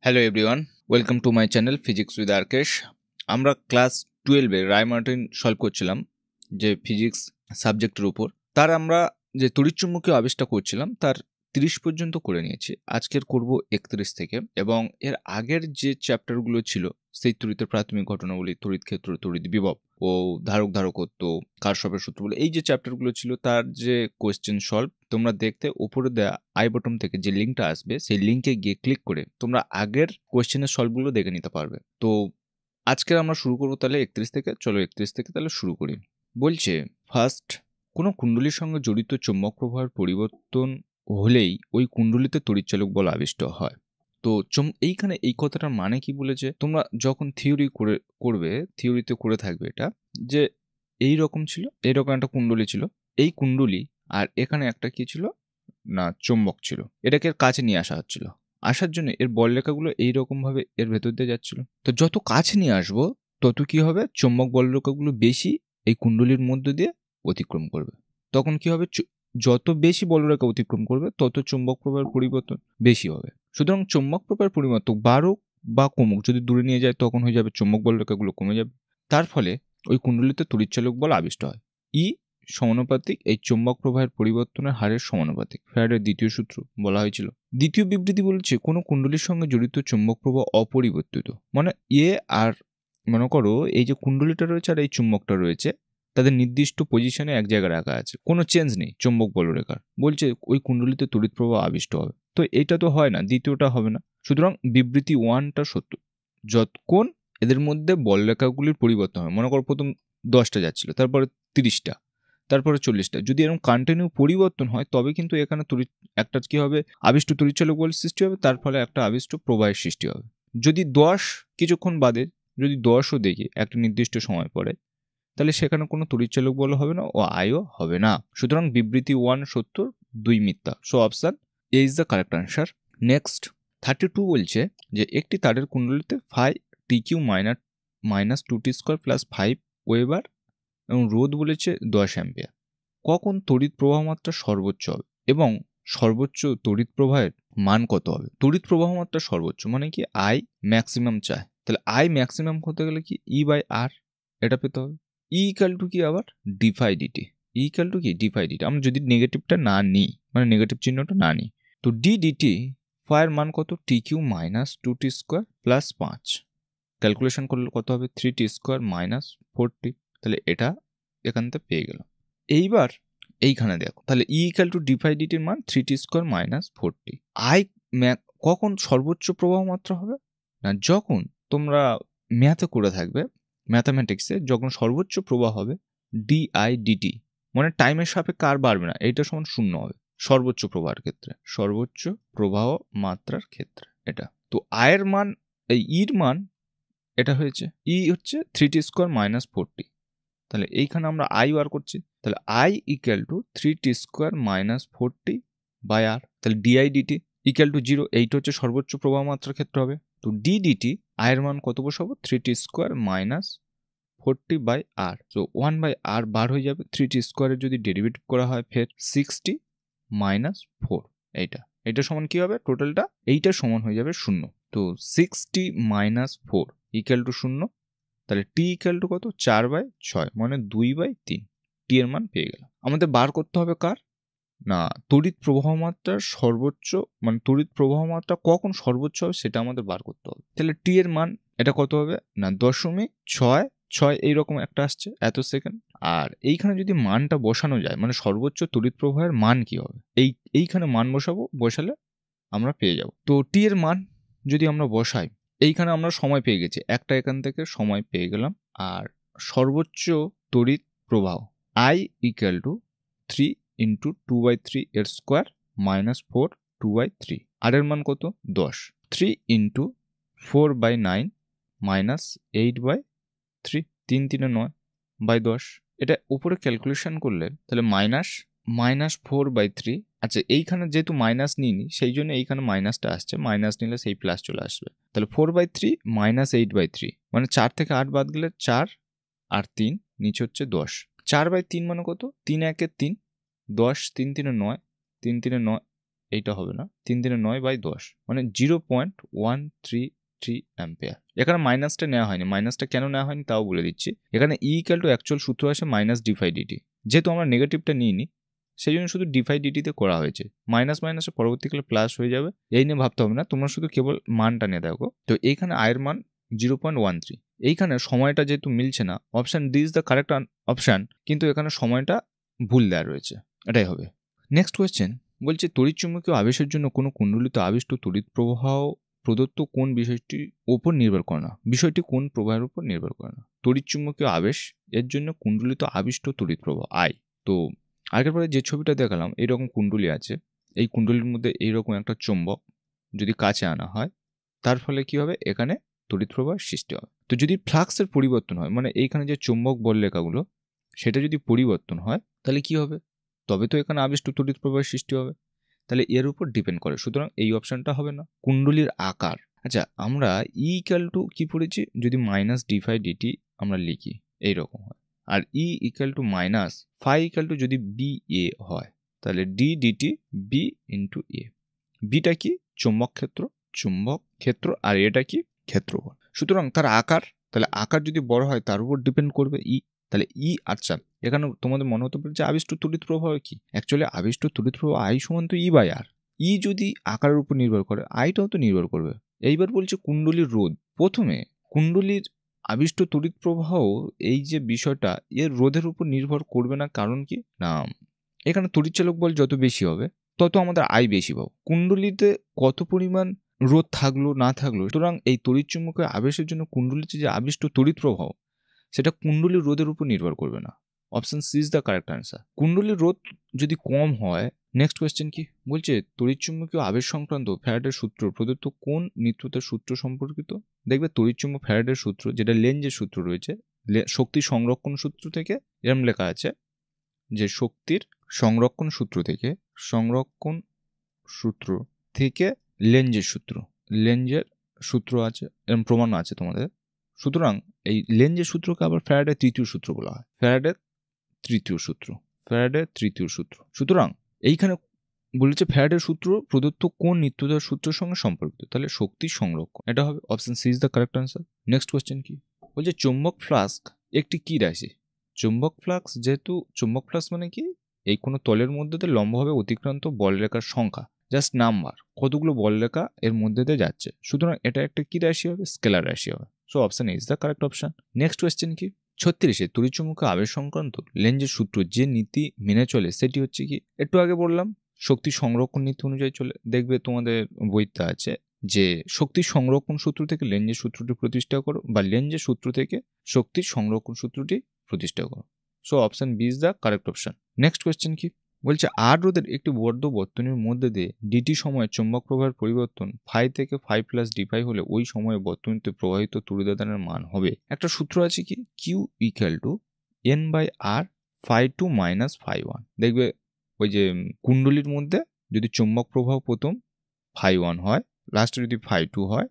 Hello everyone, welcome to my channel physics with Arkesh. আমরা class 12-এ Ray Martin solve করছিলাম যে physics সাবজেক্টের উপর। তার আমরা যে তড়িৎচুম্বকীয় আবিষ্কার করছিলাম তার 30 পর্যন্ত করে নিয়েছি। আজকের করব 31 থেকে, এবং এর আগের যে চ্যাপ্টারগুলো ছিল সেই তড়িতের প্রাথমিক ঘটনাবলী, তড়িৎ ক্ষেত্র, তড়িৎ বিভব ও ধারক ধারকত্ব, কারশফের সূত্রগুলো, এই যে চ্যাপ্টারগুলো ছিল তার যে কোয়েশ্চেন সলভ তোমরা দেখতে উপরে দেওয়া আই বটন থেকে যে লিঙ্কটা আসবে সেই লিঙ্কে গিয়ে ক্লিক করে তোমরা আগের কোয়েশ্চেনের সলভগুলো দেখে নিতে পারবে। তো আজকে আমরা শুরু করবো তাহলে 31 থেকে। চলো 31 থেকে তাহলে শুরু করি। বলছে ফার্স্ট, কোনো কুণ্ডলীর সঙ্গে জড়িত চৌম্বক প্রবাহের পরিবর্তন হলেই ওই কুণ্ডলীতে তড়িৎচালক বল আবিষ্ট হয়। তো এইখানে এই কথাটার মানে কি বলেছে, তোমরা যখন থিওরি করবে, থিওরিতে করে থাকবে এটা যে এই রকম ছিল, এইরকম একটা কুণ্ডলী ছিল, এই কুণ্ডলী আর এখানে একটা কি ছিল না চুম্বক ছিল, এটাকে এর কাছে নিয়ে আসা হচ্ছিল। আসার জন্য এর বলরেখাগুলো এইরকম ভাবে এর ভেতর দিয়ে যাচ্ছিল। তো যত কাছে নিয়ে আসবো তত কি হবে, চুম্বক বলরেখাগুলো বেশি এই কুণ্ডলীর মধ্য দিয়ে অতিক্রম করবে। তখন কি হবে, যত বেশি বলরেখা অতিক্রম করবে তত চুম্বক প্রবাহের পরিবর্তন বেশি হবে। সুতরাং চুম্বক প্রবাহের পরিবর্তন বাড়ুক বা কমুক, যদি দূরে নিয়ে যায় তখন হয়ে যাবে চুম্বক বলরেখাগুলো কমে যাবে। তার ফলে ওই কুণ্ডলীতে তড়িৎচালক বল আবিষ্ট হয়। ই সমানুপাতিক এই চুম্বক প্রবাহের পরিবর্তনের হারের সমানুপাতিক, ফ্যারাডের দ্বিতীয় সূত্র বলা হয়েছিল। দ্বিতীয় বিবৃতি বলছে কোনো কুণ্ডলীর সঙ্গে জড়িত চুম্বক প্রবাহ অপরিবর্তিত, মানে আর মনে করো এই যে কুণ্ডলীটা রয়েছে আর এই চুম্বকটা রয়েছে, তাদের নির্দিষ্ট পজিশনে এক জায়গায় রাখা আছে, কোনো চেঞ্জ নেই চুম্বক বলরেখার। বলছে ওই কুণ্ডলীতে তড়িৎ প্রবাহ আবিষ্ট হবে। তো এটা তো হয় না, দ্বিতীয়টা হবে না। সুতরাং বিবৃতি 1টা সত্য যতক্ষণ এদের মধ্যে বলরেখাগুলির পরিবর্তন হয়। মনে করো প্রথম 10টা যাচ্ছিল, তারপরে 30টা, তারপরে 40টা, যদি এরকম কন্টিনিউ পরিবর্তন হয় তবে কিন্তু এখানে একটা কি হবে, আবিষ্ট তড়িৎচালক বল সৃষ্টি হবে, তার ফলে একটা আবিষ্ট প্রবাহের সৃষ্টি হবে। যদি 10 কিছুক্ষণ বাদে যদি 10ও দেখি একটা নির্দিষ্ট সময় পরে, তাহলে সেখানে কোনো তড়িৎচালক বল হবে না ও আয়ও হবে না। সুতরাং বিবৃতি 1 সত্য, 2 মিথ্যা। So option A is the correct answer. Next 32 বলছে যে একটি তারের কুণ্ডলীতে phi t Q minus 2t square plus 5 weber এবং রোধ বলেছে 10 অ্যাম্পিয়ার। কখন তড়িৎ প্রবাহ মাত্রা সর্বোচ্চ হবে এবং সর্বোচ্চ তড়িৎ প্রবাহের মান কত হবে? তড়িৎ প্রবাহ মাত্রা সর্বোচ্চ মানে কি আই ম্যাক্সিমাম চায়, তাহলে আই ম্যাক্সিমাম হতে গেলে কি ই বাই আর এটা পেতে হবে। ই ইকাল টু কি আবার d phi d t, e equal to কি ডিফাই ডিটি। আমরা যদি নেগেটিভটা না নিই, মানে নেগেটিভ চিহ্নটা না নিই, তো ডি ডিটি ফায়ের মান কত, t Q minus 2t square plus 5, calculation করলে কত হবে 3t স্কোয়ার মাইনাস 4t। তাহলে এটা এখান থেকে পেয়ে গেল। এইবার এইখানে দেখো, তাহলে ই ইকাল টু ডিফাই ডিটির মান 3t square minus 4t। I কখন সর্বোচ্চ প্রবাহ মাত্রা হবে না, যখন তোমরা ম্যাথে করে থাকবে, ম্যাথামেটিক্সে যখন সর্বোচ্চ প্রবাহ হবে ডিআই ডিটি, মানে টাইমের সাপেক্ষে আর বাড়বে না, এইটা সমান 0 হবে সর্বোচ্চ প্রবাহের ক্ষেত্রে, সর্বোচ্চ প্রবাহ মাত্রার ক্ষেত্রে এটা। তো আয়ের মান, এই ইর মান এটা হয়েছে, ই হচ্ছে 3t স্কোয়ার মাইনাস 4t। তাহলে এইখানে আমরা আই বার করছি, তাহলে I equal to 3t square minus 4t by R. তাহলে ডিআই ডিটি ইকুয়াল টু 0, এইটা হচ্ছে সর্বোচ্চ প্রবাহ মাত্রার ক্ষেত্রে হবে। তো ডি ডিটি আয়ের মান কত বসাবো, 3t square minus 4t by আর। তো 1 বাই আর বার হয়ে যাবে। 3t স্কোয়ারের যদি ডেরিভেটিভ করা হয় ফের 6t মাইনাস 4, এইটা সমান কি হবে, টোটালটা এইটা সমান হয়ে যাবে 0। তো 6t মাইনাস 4 ইকুয়াল টু 0। তাহলে টি ইকুয়াল টু কত, 4/6, মানে 2/3। টি এর মান পেয়ে গেলাম। আমাদের বার করতে হবে কার না, তড়িৎ প্রবাহ মাত্রার সর্বোচ্চ, মানে তড়িৎ প্রবাহ মাত্রা কখন সর্বোচ্চ হবে সেটা আমাদের বার করতে হবে। তাহলে টি এর মান এটা কত হবে না 0.66 এইরকম একটা আসছে এত সেকেন্ড। আর এইখানে যদি মানটা বসানো যায়, মানে সর্বোচ্চ তড়িৎ প্রবাহের মান কি হবে, এইখানে মান বসালে আমরা পেয়ে যাব। তো টি এর মান যদি আমরা বসাই, এইখানে আমরা সময় পেয়ে গেছি একটা, এখান থেকে সময় পেয়ে গেলাম। আর সর্বোচ্চ তড়িৎ প্রবাহ আই ইকুয়াল টু 3 ইন্টু 2/3 এর স্কোয়ার মাইনাস 4 2/3। আর এর মান কত 10, 3 ইন্টু 4/9 মাইনাস 8/3, 3×3=9/10। এটা উপরে ক্যালকুলেশন করলে তাহলে -4/3। আচ্ছা, এইখানে যেহেতু মাইনাস নিইনি সেই জন্য এইখানে মাইনাসটা আসছে, মাইনাস নিলে সেই প্লাস চলে আসবে। তাহলে 4/3 মাইনাস 8/3, মানে 4 থেকে 8 বাদ গেলে 4 আর 3, নিচে হচ্ছে 10। 4/3 মানে কত, 3 × 1 = 3, 10, 3×3 = 9, 3×3 = 9, এইটা হবে না, 3 × 9/10 মানে 0.133 অ্যাম্পিয়ার। এখানে মাইনাসটা নেওয়া হয়নি, মাইনাসটা কেন নেওয়া হয়নি তাও বলে দিচ্ছি। এখানে E = অ্যাকচুয়াল সূত্র আছে -d/dt, যেহেতু আমরা নেগেটিভটা নিইনি সেই জন্য শুধু d/dt তে করা হয়েছে। মাইনাস মাইনাসে পরবর্তীকালে প্লাস হয়ে যাবে, এই নিয়ে ভাবতে হবে না, তোমরা শুধু কেবল মানটা নিয়ে দেখো। তো এইখানে আয়ের মান 0.13। এইখানে সময়টা যেহেতু মিলছে না, option D is the correct option, কিন্তু এখানে সময়টা ভুল দেওয়া রয়েছে, এটাই হবে। নেক্সট কোয়েশ্চেন বলছে তড়িৎচুম্বকীয় আবেশের জন্য কোনো কুণ্ডলিত আবিষ্ট তড়িৎ প্রবাহ প্রদত্ত কোন বিষয়টির উপর নির্ভর করে না। বিষয়টি কোন প্রবাহের উপর নির্ভর করে না। তড়িৎচুম্বকীয় আবেশ এর জন্য কুণ্ডলিত আবিষ্ট তড়িৎ প্রবাহ আই। তো আগের পরে যে ছবিটা দেখালাম, এইরকম কুণ্ডলী আছে, এই কুণ্ডলীর মধ্যে এইরকম একটা চুম্বক যদি কাছে আনা হয়, তার ফলে কি হবে, এখানে তড়িৎ প্রবাহ সৃষ্টি হবে। তো যদি ফ্লাক্সের পরিবর্তন হয়, মানে এইখানে যে চুম্বক বলরেখাগুলো সেটা যদি পরিবর্তন হয়, তাহলে কি হবে, তবে তো এখানে আবিষ্ট তড়িৎ প্রবাহের সৃষ্টি হবে। তাহলে এর উপর ডিপেন্ড করে, সুতরাং এই অপশনটা হবে না। কুণ্ডলীর আকার, আচ্ছা আমরা E = কি পড়েছি, যদি -d/dt আমরা লিখি এইরকম হয়, আর E = -phi = যদি BA হয়, তাহলে d/dt B × A। বিটা কি, চুম্বক ক্ষেত্র, আর এটা কি, ক্ষেত্রফল। সুতরাং তার আকার, তাহলে আকার যদি বড় হয় তার উপর ডিপেন্ড করবে E। তাহলে E, আচ্ছা এখানে তোমাদের মনে হতে পারে যে আবিষ্ট তড়িৎ প্রবাহ কি, অ্যাকচুয়ালি আবিষ্ট তড়িৎ প্রবাহ I = E/R। E যদি আকারের উপর নির্ভর করে, আইটাও তো নির্ভর করবে। এইবার বলছে কুণ্ডলীর রোধ। প্রথমে কুণ্ডলীর আবিষ্ট তড়িৎ প্রবাহ, এই যে বিষয়টা, এর রোধের উপর নির্ভর করবে না। কারণ কি না, এখানে তড়িৎচালক বল যত বেশি হবে তত আমাদের আই বেশি পাবো। কুণ্ডলীতে কত পরিমাণ রোধ থাকলো না থাকলো, সুতরাং এই তড়িৎচুম্বকীয় আবেশের জন্য কুণ্ডলীতে যে আবিষ্ট তড়িৎ প্রবাহ, সেটা কুণ্ডলীর রোধের উপর নির্ভর করবে না। Option C is the correct answer. কুণ্ডলীর রোধ যদি কম হয়, নেক্সট কোয়েশ্চেন কি বলছে, তড়িৎচুম্বকীয় আবেশ সংক্রান্ত ফ্যারাডের সূত্র প্রদত্ত কোন নিত্যতার সূত্র সম্পর্কিত। দেখবে তড়িৎচুম্বক ফ্যারাডের সূত্র, যেটা লেঞ্জের সূত্র রয়েছে, শক্তি সংরক্ষণ সূত্র থেকে এরম লেখা আছে যে শক্তির সংরক্ষণ সূত্র থেকে লেঞ্জের সূত্র আছে, এরকম প্রমাণ আছে তোমাদের। সুতরাং এই লেঞ্জের সূত্রকে আবার ফ্যারাডের তৃতীয় সূত্র বলা হয়, ফ্যারাডের তৃতীয় সূত্র। সুতরাং এইখানে বলেছে ফ্যারাডের সূত্র প্রদত্ত কোন নিত্যতার সূত্রের সঙ্গে সম্পর্কিত, তাহলে শক্তি সংরক্ষণ, এটা হবে। Option C is the correct answer. Next question কি বলছে, চৌম্বক ফ্লাস্ক একটি কি রাশি। চৌম্বক ফ্লাক্স, যেহেতু চৌম্বক ফ্লাক্স মানে কি, এই কোনো তলের মধ্যে দিয়ে লম্বভাবে অতিক্রান্ত বলরেখার সংখ্যা, জাস্ট নাম্বার, কতগুলো বলরেখা এর মধ্যে দিয়ে যাচ্ছে, সুতরাং এটা একটা কি রাশি হবে, স্কেলার রাশি হবে। So option is the correct option. Next question কি, 36-এ তড়িৎচুম্বকীয় আবেশ সংক্রান্ত লেঞ্জের সূত্র যে নীতি মেনে চলে সেটি হচ্ছে কি, একটু আগে বললাম শক্তি সংরক্ষণ নীতি অনুযায়ী চলে। দেখবে তোমাদের বইতে আছে যে শক্তি সংরক্ষণ সূত্র থেকে লেঞ্জের সূত্রটি প্রতিষ্ঠা করো, বা লেঞ্জের সূত্র থেকে শক্তির সংরক্ষণ সূত্রটি প্রতিষ্ঠা করো। So option B is the correct option. Next question কি বলছে, আর রোধের একটি বদ্ধ বর্তনীর মধ্যে দিয়ে ডিটি সময়ে চৌম্বক প্রবাহের পরিবর্তন ফাই থেকে ফাই প্লাস ডিফাই হলে ওই সময়ে বর্তনীতে প্রবাহিত তড়িৎদানের মান হবে। একটা সূত্র আছে কি, কিউ = n/r φ2 - φ1। দেখবে ওই যে কুণ্ডলীর মধ্যে যদি চৌম্বক প্রবাহ প্রথম φ1 হয়, লাস্টে যদি φ2 হয়,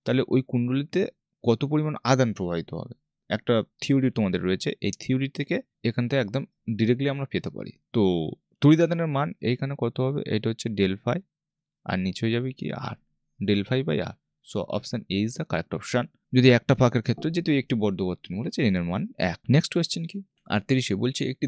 তাহলে ওই কুণ্ডলীতে কত পরিমাণ আদান প্রবাহিত হবে। একটা থিওরি তোমাদের রয়েছে, এই থিওরি থেকে এখান থেকে একদম ডিরেক্টলি আমরা পেতে পারি। তো তড়িৎদানের মান এইখানে কত হবে, এটা হচ্ছে ∇φ, আর নিচে হয়ে যাবে কি r, ∇φ/r। So option A is the correct option. যদি একটা পাকের ক্ষেত্রে, যেহেতু একটি বদ্ধ বর্তনী বলেছে, n এর মান 1। নেক্সট কোয়েশ্চেন কি, 38-এ বলছে, একটি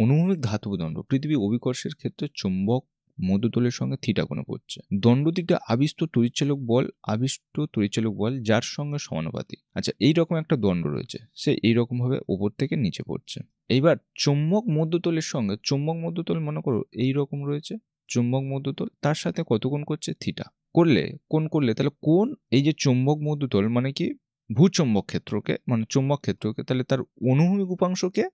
অনুভূমিক ধাতব দণ্ড পৃথিবী অভিকর্ষের ক্ষেত্রে চুম্বক মধ্যতলের সঙ্গে থিটা কোণে পড়ছে। দণ্ডটিতে আবিষ্ট তড়িৎচালক বল যার সঙ্গে সমানুপাতিক। আচ্ছা, এইরকম একটা দণ্ড রয়েছে, সে এইরকম ভাবে উপর থেকে নিচে পড়ছে। এইবার চুম্বক মধ্যতলের সঙ্গে, চুম্বক মধ্যতল মনে করো এইরকম রয়েছে, চুম্বক মধ্যতল তার সাথে কত কোণ করছে, থিটা করলে, তাহলে কোন, এই যে চুম্বক মধ্যতল মানে কি, ভূচুম্বক ক্ষেত্রকে, মানে চুম্বক ক্ষেত্রকে, তাহলে তার অনুভূমিক উপাংশকে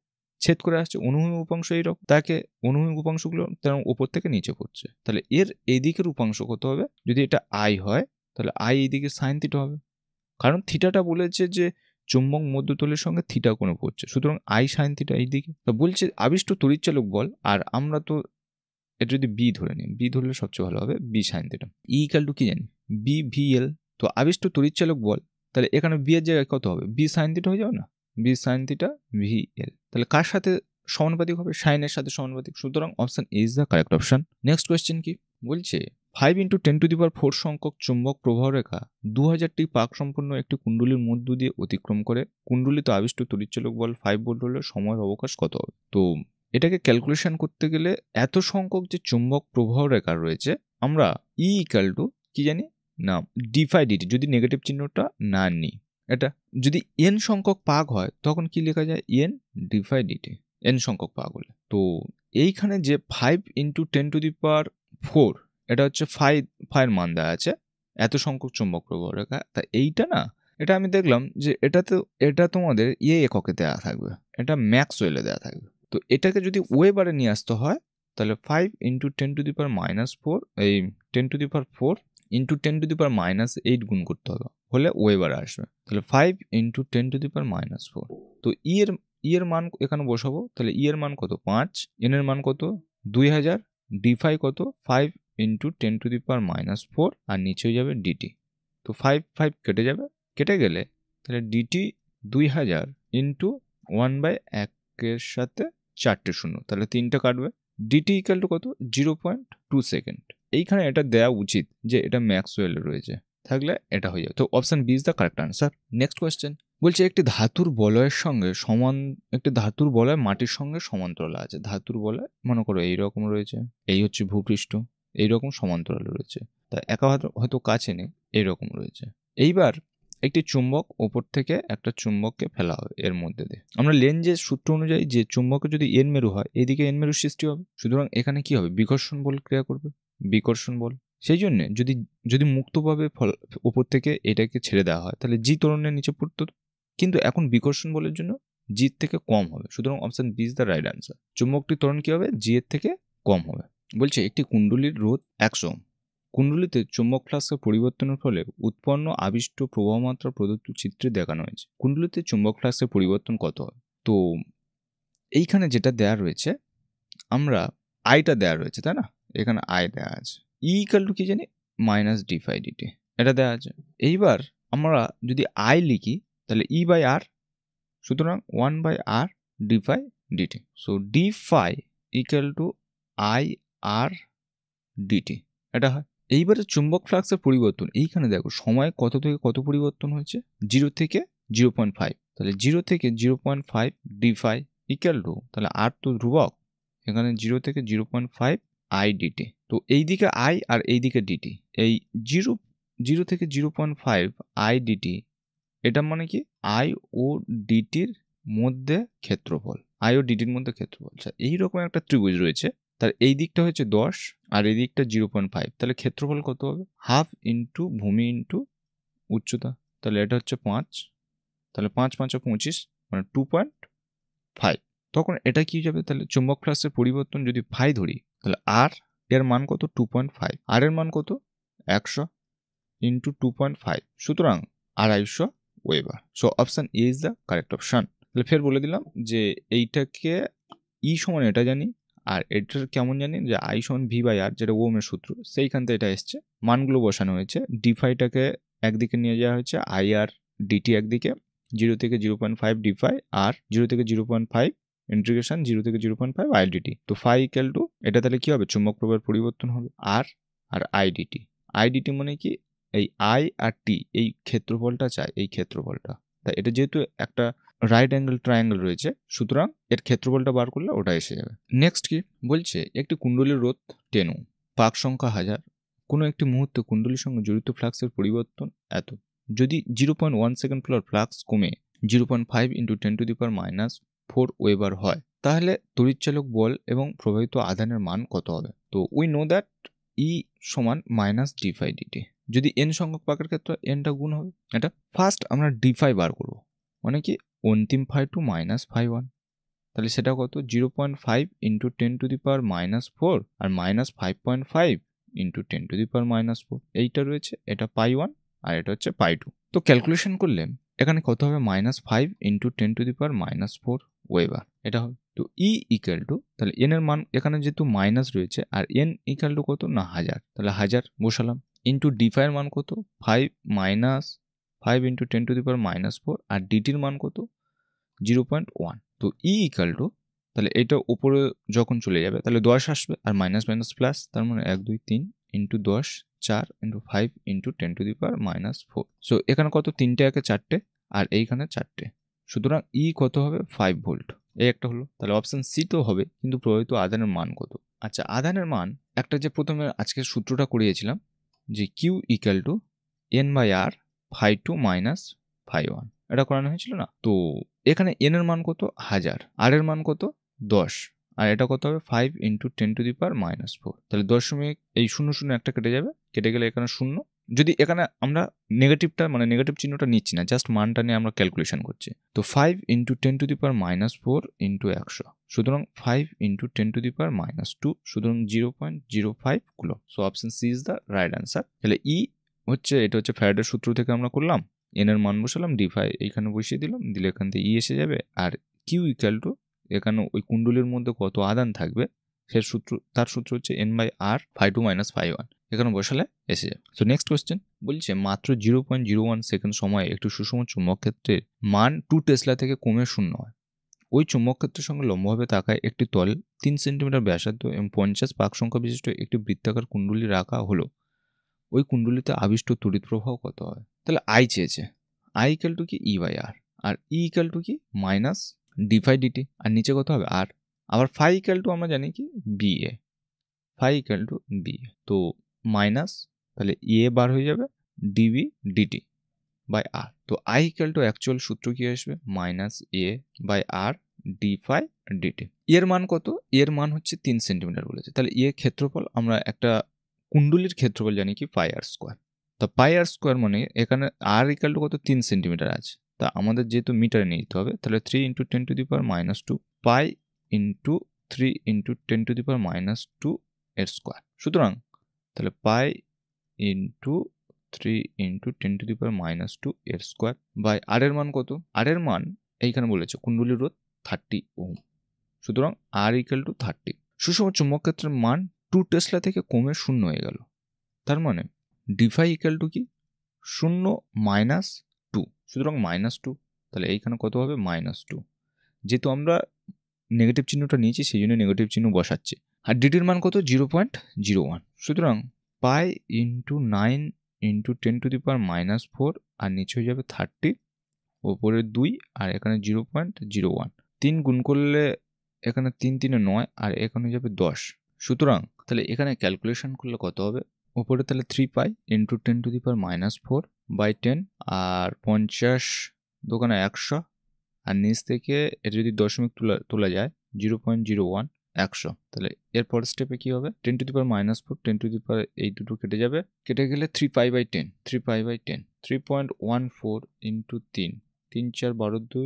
ছেদ করে আসছে। অনুভূমিক উপাংশ এইরকম, তাকে অনুভূমিক উপাংশগুলো তেমন উপর থেকে নিচে পড়ছে, তাহলে এর এই দিকের উপাংশ কত হবে, যদি এটা আই হয় তাহলে আই এইদিকে সাইন থিটা হবে, কারণ থিটাটা বলেছে যে চুম্বক মধ্যতলের সঙ্গে থিটা কোণে পড়ছে, সুতরাং আই সাইন থিটা এইদিকে। তো বলছে আবিষ্ট তড়িৎচালক বল, আর আমরা তো এটা যদি বি ধরে নিই, বি ধরলে সবচেয়ে ভালো হবে, বি সাইন থিটা। ই = কি জানি, বি VL। তো আবিষ্ট তড়িৎচালক বল, তাহলে এখানে বি এর জায়গায় কত হবে, বি সাইন থিটা হয়ে যাবে না, বি সাইন থিটা VL। তাহলে কার সাথে সমানুপাতিক হবে, সাইনের সাথে সমানুপাতিক, সুতরাং option A is the correct option. Next question কি বলছে 5 × 10⁴ সংখ্যক চুম্বক প্রবাহ রেখা 2000টি পাক সম্পন্ন একটি কুণ্ডলীর মধ্য দিয়ে অতিক্রম করে কুণ্ডলিতে আবিষ্ট তড়িৎচালক বল 5 ভোল্ট হলে সময়ের অবকাশ কত হবে? তো এটাকে ক্যালকুলেশন করতে গেলে এত সংখ্যক যে চুম্বক প্রবাহ রেখা রয়েছে আমরা E = কি জানি না d∅dt, যদি নেগেটিভ চিহ্নটা না নিই, এটা যদি n সংখ্যক পাক হয় তখন কি লেখা যায় n d∅dt, n সংখ্যক পাক হলে। তো এইখানে যে 5 × 10⁴ এটা হচ্ছে ফাইয়ের মান দেওয়া আছে এত সংখ্যক চুম্বক প্রবাহ রেখা। তা এইটা না, এটা আমি দেখলাম যে এটা তোমাদের এককে দেওয়া থাকবে, এটা ম্যাক্সওয়েলে দেওয়া থাকবে। তো এটাকে যদি ওয়েবারে নিয়ে আসতে হয় তাহলে 5 × 10⁻⁴ এই 10⁴ × 10⁻⁸ গুণ করতে হবে, হলে ওয়েবারে আসবে। তাহলে 5 × 10⁻⁴। তো এর মান এখানে বসাবো, তাহলে এর মান কত 5, n এর মান কত 2000, d∅ কত 5 × 10⁻⁴, আর নিচে হয়ে যাবে dt। তো 5 কেটে যাবে, কেটে গেলে তাহলে dt 2000 × 1/1 সাথে 4টে শূন্য, তাহলে 3টা কাটবে। dt = কত 0.2 সেকেন্ড। এইখানে এটা দেওয়া উচিত যে এটা ম্যাক্সওয়েলে রয়েছে, থাকলে এটা হয়ে যাবে। তো option B is the correct answer. Next question বলছে একটি ধাতুর বলয় মাটির সঙ্গে সমান্তরাল আছে। ধাতুর বলয় মনে করো এইরকম রয়েছে, এই হচ্ছে ভূপৃষ্ঠ, এইরকম সমান্তরাল রয়েছে, তা একা হয়তো কাছে নেই, এইরকম রয়েছে। এইবার একটি চুম্বক ওপর থেকে একটা চুম্বককে ফেলা হবে এর মধ্যে দিয়ে। আমরা লেনজের সূত্র অনুযায়ী যে চুম্বকে যদি এন মেরু হয় এদিকে এন মেরু সৃষ্টি হবে, সুতরাং এখানে কি হবে বিকর্ষণ বল ক্রিয়া করবে, বিকর্ষণ বল। সেই জন্য যদি মুক্তভাবে ওপর থেকে এটাকে ছেড়ে দেওয়া হয় তাহলে জি ত্বরণের নিচে পড়তো, কিন্তু এখন বিকর্ষণ বলের জন্য জি থেকে কম হবে, সুতরাং option B is the right answer. চুম্বকটির ত্বরণ কি হবে জি এর থেকে কম হবে। বলছে একটি কুণ্ডলীর রোধ 100 ওহম। কুণ্ডলীতে চুম্বক ফ্লাক্সের পরিবর্তনের ফলে উৎপন্ন আবিষ্ট প্রবাহমাত্রা প্রদত্ত চিত্রে দেখানো হয়েছে। কুণ্ডলীতে চুম্বক ফ্লাক্সের পরিবর্তন কত হয়? তো এইখানে যেটা দেয়া রয়েছে, আমরা আইটা দেয়া রয়েছে তাই না, এখানে আই দেয়া আছে। E = কি জানি -d∅dt, এটা দেওয়া আছে। এইবার আমরা যদি আই লিখি তাহলে E/R, সুতরাং 1/R d∅dt। So d∅ = IR dt, এটা হয়। এইবারে চুম্বক ফ্লাক্সের পরিবর্তন, এইখানে দেখো সময় কত থেকে কত পরিবর্তন হয়েছে 0 থেকে 0.5, তাহলে 0 থেকে 0.5 d∅ = তাহলে আর তো ধ্রুবক, এখানে 0 থেকে 0.5 I dt। তো এইদিকে I আর এইদিকে dt, এই 0 থেকে 0.5 I dt, এটা মানে কি I ও dt-র মধ্যে ক্ষেত্রফল, I ও dt-র মধ্যে ক্ষেত্রফল। আচ্ছা, এইরকম একটা ত্রিভুজ রয়েছে, তার এই দিকটা হচ্ছে 10 আর এই দিকটা 0.5, তাহলে ক্ষেত্রফল কত হবে হাফ ইন্টু ভূমি ইন্টু উচ্চতা, তাহলে এটা হচ্ছে 5, তাহলে 5 × 5 = 25, মানে 2.5। তখন এটা কি যাবে, তাহলে চুম্বক ফ্লাক্সের পরিবর্তন যদি ফাই ধরি তাহলে আর এর মান কত 2.5, আর এর মান কত 100 ইন্টু 2.5, সুতরাং 250 weber. So option A is the correct option. তাহলে ফের বলে দিলাম যে এইটাকে ই সমান এটা জানি, আর এটার কেমন জানি যে আই সমান v/r, যেটা ওহমের সূত্র, সেইখান থেকে এটা এসছে, মানগুলো বসানো হয়েছে। d∅টাকে একদিকে নিয়ে যাওয়া হয়েছে, আই আর dt একদিকে, 0 থেকে 0.5 d∅, আর 0 থেকে 0.5 ইন্টিগ্রেশন 0 থেকে 0.5 I dt। তো φ = এটা তাহলে কি হবে চুম্বক প্রবাহের পরিবর্তন হবে আর I dt। I dt মানে কি এই I আর T, এই ক্ষেত্রফলটা চাই, এই ক্ষেত্রফলটা। তাই এটা যেহেতু একটা রাইট অ্যাঙ্গেল ট্রায়াঙ্গেল রয়েছে, সুতরাং এর ক্ষেত্রফলটা বার করলে ওটা এসে যাবে। নেক্সট কি বলছে, একটি কুণ্ডলীর রোধ 10 ওহম, পাক সংখ্যা 1000, কোনো একটি মুহূর্তে কুণ্ডলীর সঙ্গে জড়িত ফ্লাক্সের পরিবর্তন এত। যদি 0.1 সেকেন্ড ফ্লাক্স কমে 0.5 × 10⁻⁴ ওয়েবার হয়, তাহলে তড়িৎচালক বল এবং প্রবাহিত আধানের মান কত হবে? তো we know that E = -d∅dt। যদি n সংখ্যক পাকের ক্ষেত্রে nটা গুণ হবে, এটা ফার্স্ট আমরা d∅ বার করব, মানে কি অন্তিম φ2 -φ1, তাহলে সেটা কত 0.5 × 10⁻⁴ আর -5.5 × 10⁻⁴, এইটা রয়েছে, এটা π1 আর এটা হচ্ছে π2। তো ক্যালকুলেশন করলে এখানে কত হবে -5 × 10⁻⁴ ওয়েবার, এটা হবে। তো E = তাহলে n এর মান এখানে যেহেতু মাইনাস রয়েছে আর n = কত না 1000, তাহলে 1000 বসালাম, ইন্টু d∅ এর মান কত 5 - 5 × 10⁻⁴, আর dt-র মান কত 0.1। তো E = তাহলে এইটা উপরে যখন চলে যাবে তাহলে 10 আসবে, আর মাইনাস মাইনাস প্লাস, তার মানে 1 2 3 ইন্টু 10, 4 ইন্টু 5 ইন্টু 10⁻⁻4। সো এখানে কত, 3টে একে 4টে, আর এইখানে 4টে। সুতরাং ই কত হবে, 5 ভোল্ট। এই একটা হলো। তাহলে অপশন সি তো হবে, কিন্তু প্রভাবিত আধানের মান কত? আচ্ছা, আধানের মান একটা যে প্রথমে আজকের সূত্রটা করিয়েছিলাম, যে q equal to n by r phi two minus phi one, এটা করানো হয়েছিল না? তো এখানে এন এর মান কত, 1000, আর এর মান কত, 10, আর এটা কত হবে, 5 ইন্টু 10⁻⁻4। তাহলে 10 এই 0 একটা কেটে যাবে, কেটে গেলে এখানে 0। যদি এখানে আমরা নেগেটিভটা মানে নেগেটিভ চিহ্নটা নিচ্ছি না, জাস্ট মানটা নিয়ে আমরা ক্যালকুলেশন করছি। তো 5 ইন্টু 10⁻⁻4 ইন্টু 100, সুতরাং 5 ইন্টু 10⁻⁻2, সুতরাং 0.05 coulomb. So option C is the right answer. তাহলে ই হচ্ছে, এটা হচ্ছে ফ্যারাডের সূত্র থেকে আমরা করলাম, এন এর মান বসালাম, ডি5 এইখানে বসিয়ে দিলাম, দিলে এখান থেকে ই এসে যাবে। আর কিউ ইকুয়াল টু এখানে ওই কুণ্ডলীর মধ্যে কত আদান থাকবে সে সূত্র, তার সূত্র হচ্ছে n by r phi two minus phi one, এখানে বসালে এসে যাবে। সো নেক্সট কোয়েশ্চেন বলছে, মাত্র 0.01 সেকেন্ড সময়ে একটি সুষম চুম্বক ক্ষেত্রের মান 2 টেসলা থেকে কমে 0 হয়। ওই চুম্বক ক্ষেত্রের সঙ্গে লম্বভাবে তাকায় একটি তল 3 সেন্টিমিটার ব্যাসার্ধ এবং 50 পাক সংখ্যা বিশিষ্ট একটি বৃত্তাকার কুণ্ডলী রাখা হলো। ওই কুণ্ডলীতে আবিষ্ট তড়িৎ প্রবাহ কত হয়? তাহলে আই চেয়েছে, আই ইকুয়াল টু কি, ই বাই আর, আর ই ইকুয়াল টু কি, মাইনাস ডি ফাই ডিটি, আর নিচে কত হবে, আর। আবার ফাই ইকুয়াল টু আমরা জানি কি, B A, phi equal to B A, তো মাইনাস, তাহলে এ বার হয়ে যাবে ডিবি ডিটি বাই আর। তো আই ইকুয়াল টু অ্যাকচুয়াল সূত্র কি আসবে, minus a by r d phi d t. এর মান কত, এর মান হচ্ছে 3 সেন্টিমিটার বলেছে। তাহলে এর ক্ষেত্রফল, আমরা একটা কুণ্ডলীর ক্ষেত্রফল জানি কি, পাই আর স্কোয়ার। তো পাই আর স্কোয়ার মানে এখানে আর ইকুয়াল টু কত, 3 সেন্টিমিটার আছে। তা আমাদের যেহেতু মিটারে নিতে হবে, তাহলে 3 ইন্টু 10⁻⁻2 পাই ইন্টু 3 ইন্টু 10⁻⁻2 এর স্কোয়ার। সুতরাং তাহলে পাই ইন্টু 3 ইন্টু 10⁻⁻2 এর স্কোয়ার বাই আর এর মান কত, আর এর মান এইখানে বলেছে কুণ্ডলীর রোধ 30 ওহম। সুতরাং আর ইকুয়াল টু 30। সুষম চুম্বক ক্ষেত্রের মান 2 টেসলা থেকে কমে 0 হয়ে গেল। তার মানে ডিফাই ইকুয়াল টু কি, 0 মাইনাস 2, সুতরাং -2। তাহলে এইখানে কত হবে, -2। যেহেতু আমরা নেগেটিভ চিহ্নটা নিয়েছি সেই জন্য নেগেটিভ চিহ্ন বসাচ্ছি। আর ডিটির মান কত, 0.01। সুতরাং পাই ইন্টু 9 ইন্টু 10⁻⁻4, আর নিচে হয়ে যাবে 30, ওপরে 2, আর এখানে 0.01। 3 গুণ করলে এখানে 3 3 9, আর এখানে যাবে 10। সুতরাং তাহলে এখানে ক্যালকুলেশন করলে কত হবে, উপরে তাহলে 3 পাই ইন্টু 10⁻⁻4 বাই 10, আর 50 দোকানে 100, আর নিচ থেকে এটা যদি দশমিক তোলা যায় 0.01 100। তাহলে এরপর স্টেপে কি হবে, 10⁻⁻4 10 এই দুটো কেটে যাবে, কেটে গেলে 3 pi by 10 3 pi by 10 3.14 into 3 3 4 12 2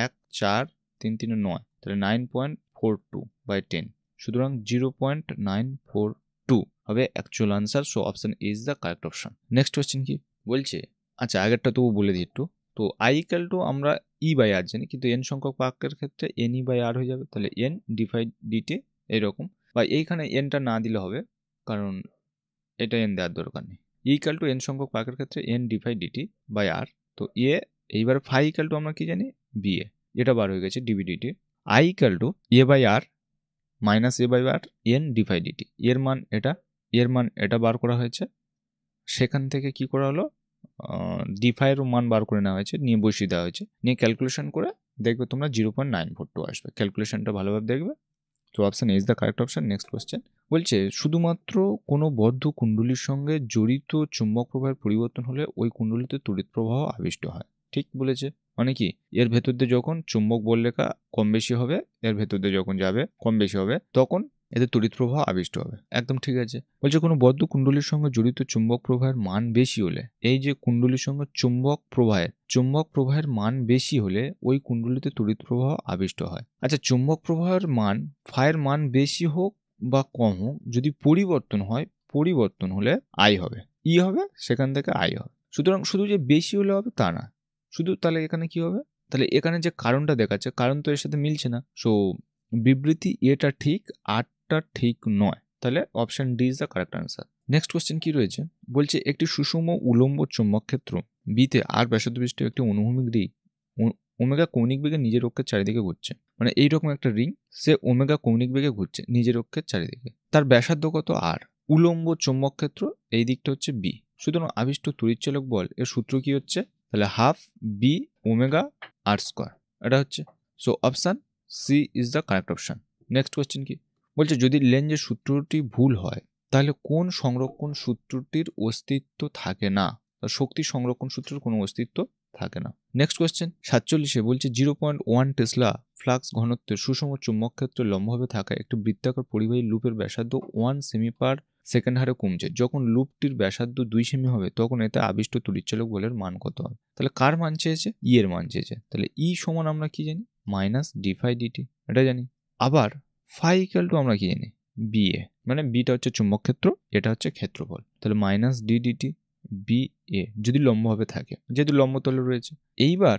1 4 3 3 9, তাহলে 9.42 বাই 10, সুতরাং 0.942 হবে actual answer. So option A is the correct option. Next question কি বলছে, আচ্ছা আগেরটা তো বলে দিই একটু। তো আই ইকুয়াল টু আমরা ই বাই আর জানি, কিন্তু এন সংখ্যক পাকের ক্ষেত্রে এন ই বাই আর হয়ে যাবে। তাহলে এন ডিভাইড ডিটি এইরকম, বা এইখানে এনটা না দিলে হবে, কারণ এটা এন দেওয়ার দরকার নেই। ইকুয়াল টু এন সংখ্যক পাকের ক্ষেত্রে এন ডিভাইড ডিটি বাই আর। তো এ এইবার ফাই ইকুয়াল টু আমরা কি জানি, বি এ, এটা বার হয়ে গেছে d b d t. I equal to a by r minus a by r n divide d t, এর মান এটা, এর মান এটা বার করা হয়েছে। সেখান থেকে কি করা হলো, ডিফাইয়ের মান বার করে নেওয়া হয়েছে, নিয়ে বসিয়ে দেওয়া হয়েছে, নিয়ে ক্যালকুলেশন করে দেখবে তোমরা 0.942 আসবে। ক্যালকুলেশনটা ভালোভাবে দেখবে। তো option is the correct option. Next question বলছে, শুধুমাত্র কোনো বদ্ধ কুণ্ডলীর সঙ্গে জড়িত চুম্বক প্রবাহের পরিবর্তন হলে ওই কুণ্ডলীতে তড়িৎ প্রবাহ আবিষ্ট হয়। ঠিক বলেছে, মানে কি, এর ভেতর দিয়ে যখন চুম্বক বলরেখা কম বেশি হবে, এর ভেতর দিয়ে যখন যাবে কম বেশি হবে, তখন এতে তড়িৎ প্রবাহ আবিষ্ট হবে। একদম ঠিক আছে। বলছে কোনো বদ্ধ কুণ্ডলীর সঙ্গে জড়িত চুম্বক প্রবাহের মান বেশি হলে, এই যে কুণ্ডলীর সঙ্গে চুম্বক প্রবাহের মান বেশি হলে ওই কুণ্ডলীতে তড়িৎ প্রবাহ আবিষ্ট হয়। আচ্ছা, চুম্বক প্রবাহের মান ফাইয়ের মান বেশি হোক বা কম হোক, যদি পরিবর্তন হলে আই হবে, ই হবে, সেখান থেকে আই হবে। সুতরাং শুধু যে বেশি হলে হবে তা না, শুধু তাহলে এখানে কি হবে, তাহলে এখানে যে কারণটা দেখাচ্ছে, কারণ তো এর সাথে মিলছে না। সো বিবৃতি এটা ঠিক, আরটা ঠিক নয়। তাহলে option D is the correct answer. Next question কি রয়েছে, বলছে একটি সুষম উলম্ব চুম্বক ক্ষেত্র বিতে আর ব্যাসার্ধ বিশিষ্ট একটি ওমেগা কৌণিক বেগে নিজের অক্ষের চারিদিকে ঘুরছে, মানে এইরকম একটা রিং, সে ওমেগা কৌণিক বেগে ঘুরছে নিজের অক্ষের চারিদিকে। তার ব্যাসার্ধ কত আর, উলম্ব চৌম্বক ক্ষেত্র এই দিকটা হচ্ছে বি। সুতরাং আবিষ্ট তড়িৎচালক বল এর সূত্র কি হচ্ছে, তাহলে half B omega r square, এটা হচ্ছে। So option c is the correct option. Next question কি বলছে, যদি লেঞ্জের সূত্রটি ভুল হয় তাহলে কোন সংরক্ষণ সূত্রটির অস্তিত্ব থাকে না? শক্তি সংরক্ষণ সূত্রের কোনো অস্তিত্ব থাকে না। নেক্সট কোয়েশ্চেন 47 বলছে 0.1 টেসলা ফ্লাক্স ঘনত্বের সুষম চুম্বক ক্ষেত্রে লম্বভাবে থাকা একটি বৃত্তাকার পরিবাহী লুপের ব্যাসার্ধ 1 সেমি পার সেকেন্ড হারে কমছে। যখন লুপটির ব্যাসার্ধ 2 সেমি হবে তখন এতে আবিষ্ট তড়িৎচালক বলের মান কত হবে? তাহলে কার মান চেয়েছে? ই এর মান চেয়েছে। তাহলে ই সমান আমরা কি জানি, মাইনাস ডি ফাই ডিটি, এটা জানি। আবার ফাই ইকুয়াল টু আমরা কি জানি, বি এ, মানে বিটা হচ্ছে চুম্বক ক্ষেত্র, এটা হচ্ছে ক্ষেত্রফল। তাহলে minus D DT B A যদি লম্বভাবে থাকে, যেহেতু লম্বতলে রয়েছে। এইবার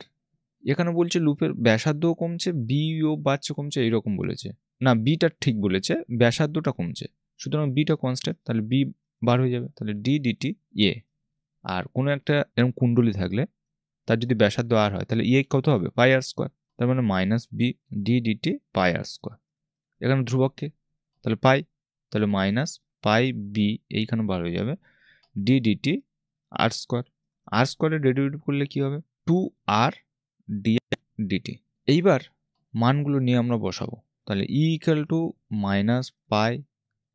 এখানে বলছে লুপের ব্যাসার্ধও কমছে, বিও বাড়ছে কমছে, এইরকম বলেছে না, বিটা ঠিক বলেছে, ব্যাসার্ধটা কমছে, সুতরাং বিটা কনস্ট্যান্ট, তাহলে বি বার হয়ে যাবে। তাহলে ডি ডিটি এ, আর কোনো একটা এরকম কুণ্ডলী থাকলে তার যদি ব্যাসার্ধ আর হয় তাহলে ইয়ে কত হবে, পাই আর স্কোয়ার, তার মানে মাইনাস বি ডি ডিটি পাই আর স্কোয়ার। এখানে ধ্রুবককে তাহলে পাই, তাহলে মাইনাস পাই বি এইখানে বার হয়ে যাবে ডি ডিটি আর স্কোয়ার। আর স্কোয়ারের ডেরিভেটিভ করলে কি হবে, 2r ডি ডিটি। এইবার মানগুলো নিয়ে আমরা বসাবো। তাহলে e equal to minus pi,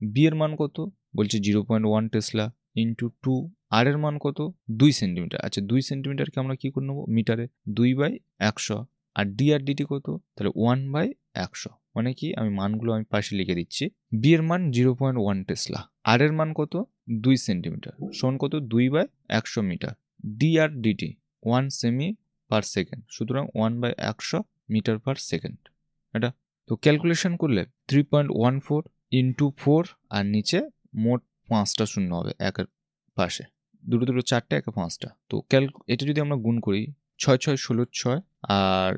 b এর মান কত বলছে 0.1 টেসলা ইন্টু 2, আর এর মান কত 2 সেন্টিমিটার। আচ্ছা 2 সেন্টিমিটারকে আমরা কি করে নেবো মিটারে, 2/100, আর ডি আর ডিটি কত, তাহলে 1/100, মানে কি আমি মানগুলো আমি পাশে লিখে দিচ্ছি। বি এর মান 0.1 টেসলা, আর এর মান কত 2 সেন্টিমিটার, সমান কত 2/100 মিটার, ডি আর ডিটি 1 সেমি পার সেকেন্ড, সুতরাং 1/100 মিটার পার সেকেন্ড। এটা তো ক্যালকুলেশন করলে 3.14 ইন্টু 4, আর নিচে মোট 5টা শূন্য হবে একের পাশে, দুটো দুটো 4টে, একে 5টা। তো এটা যদি আমরা গুণ করি 6 6 16 6, আর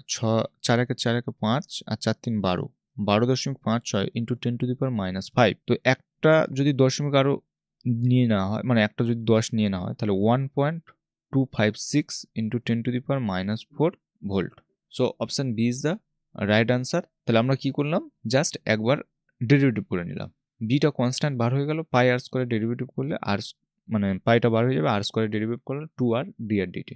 4 1 4 1 5, আর 4 3 12, 12.56 ইন্টু 10⁻⁵। তো একটা যদি দশমিক আরো নিয়ে নেওয়া হয়, মানে একটা যদি 10 নিয়ে নেওয়া হয় তাহলে 1.256 into 10⁻⁴ volt. So option b is the right answer. তাহলে আমরা কি করলাম, জাস্ট একবার ডেরিভেটিভ করে নিলাম, বিটা কনস্ট্যান্ট বার হয়ে গেল, পাই আর স্কোয়ারের ডেরিভেটিভ করলে আর মানে পাইটা বার হয়ে যাবে, আর স্কোয়ারের ডেরিভেটিভ করলে 2r ডি আর ডিটি।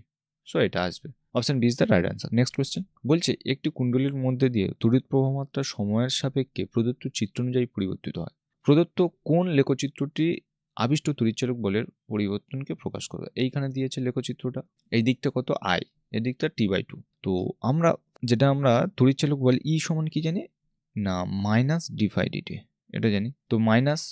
সো এটা আসবে, option B is the right answer. Next question বলছে একটি কুণ্ডলীর মধ্যে দিয়ে তড়িৎ প্রবাহ মাত্রা সময়ের সাপেক্ষে প্রদত্ত চিত্র অনুযায়ী পরিবর্তিত হয়। প্রদত্ত কোন লেখচিত্রটি আবিষ্ট তড়িৎচালক বলের পরিবর্তনকে প্রকাশ করবে? এইখানে দিয়েছে লেখচিত্রটা, এই দিকটা কত আই, এই দিকটা t/2। তো আমরা তড়িৎচালক বল ই সমান কি জানি না, মাইনাস ডি ফাই ডিটি, এটা জানি। তো মাইনাস,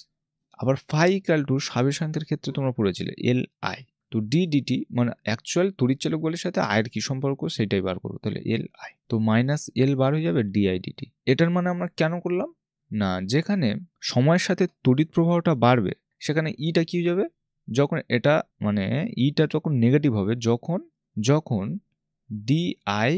আবার ফাই ইকুয়াল টু সাবেশাঙ্কের ক্ষেত্রে তোমরা পড়েছিলে এল আই, তো ডি ডিটি মানে অ্যাকচুয়াল তড়িৎচালক বলের সাথে আয়ের কি সম্পর্ক সেটাই বার করবো, তাহলে এল আই, তো মাইনাস এল বার হয়ে যাবে ডিআই ডিটি। এটার মানে আমরা কেন করলাম না, যেখানে সময়ের সাথে তড়িৎ প্রবাহটা বাড়বে সেখানে ইটা কি হয়ে যাবে, যখন এটা মানে ইটা যখন নেগেটিভ হবে, যখন ডিআই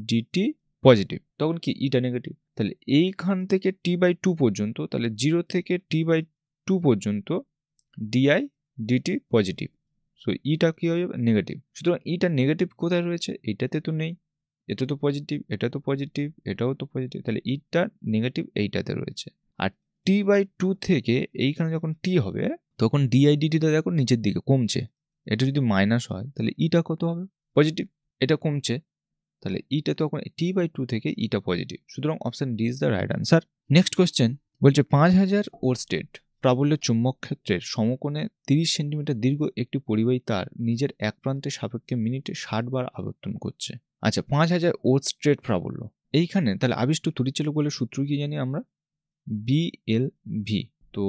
ডিটি পজিটিভ, তখন কি ইটা নেগেটিভ। তাহলে এইখান থেকে t/2 পর্যন্ত, তাহলে 0 থেকে t/2 পর্যন্ত ডিআই ডিটি পজিটিভ, সো ইটা কি হয়ে যাবে নেগেটিভ। সুতরাং ইটা নেগেটিভ কোথায় রয়েছে, এইটাতে তো নেই, এটা তো পজিটিভ, এটা তো পজিটিভ, এটাও তো পজিটিভ, তাহলে ইটা নেগেটিভ এইটাতে রয়েছে। আর t/2 থেকে এইখানে যখন টি হবে তখন ডিআই ডিটিটা দেখো নিচের দিকে কমছে, এটা যদি মাইনাস হয় তাহলে ইটা কত হবে পজিটিভ, এটা কমছে, তাহলে ইটা তখন t/2 থেকে ইটা পজিটিভ, সুতরাং option D is the right answer. Next question বলছে 5000 ওরস্টেড প্রাবল্য চুম্বক ক্ষেত্রের সমকোণে 30 সেন্টিমিটার দীর্ঘ একটি পরিবাহী তার নিজের এক প্রান্তের সাপেক্ষে মিনিটে 60 বার আবর্তন করছে। আচ্ছা 5000 ওরস্টেড প্রাবল্য, এইখানে তাহলে আবিষ্ট তড়িৎচালক বলের সূত্র কি জানি আমরা, BLV। তো